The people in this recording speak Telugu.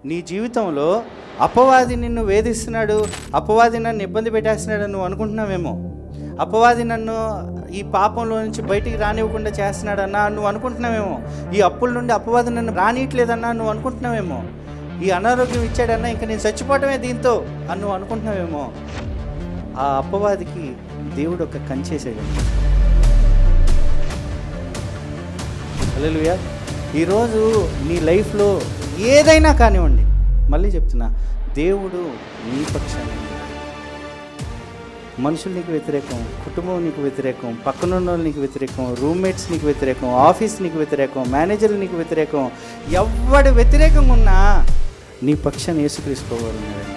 నీ జీవితంలో అపవాది నిన్ను వేధిస్తున్నాడు, అపవాది నన్ను ఇబ్బంది పెట్టేస్తున్నాడు నువ్వు అనుకుంటున్నావేమో. అపవాది నన్ను ఈ పాపంలో నుంచి బయటికి రానివ్వకుండా చేస్తున్నాడన్నా నువ్వు అనుకుంటున్నావేమో. ఈ అప్పుల నుండి అపవాది నన్ను రానియట్లేదన్నా నువ్వు అనుకుంటున్నావేమో. ఈ అనారోగ్యం ఇచ్చాడన్నా ఇంకా నేను చచ్చిపోవటమే దీంతో అని నువ్వు అనుకుంటున్నావేమో. ఆ అపవాదికి దేవుడు ఒక కంచేసాడు. హల్లెలూయా. ఈరోజు నీ లైఫ్లో ఏదైనా కానివ్వండి, మళ్ళీ చెప్తున్నా, దేవుడు నీ పక్షాన. మనుషులు నీకు వ్యతిరేకం, కుటుంబం నీకు వ్యతిరేకం, పక్కనున్న వాళ్ళు నీకు వ్యతిరేకం, రూమ్మేట్స్ నీకు వ్యతిరేకం, ఆఫీస్ నీకు వ్యతిరేకం, మేనేజర్లు నీకు వ్యతిరేకం, ఎవడు వ్యతిరేకంగా ఉన్నా నీ పక్షాన్ని యేసుక్రీస్తు ప్రభువు ఉన్నాడు.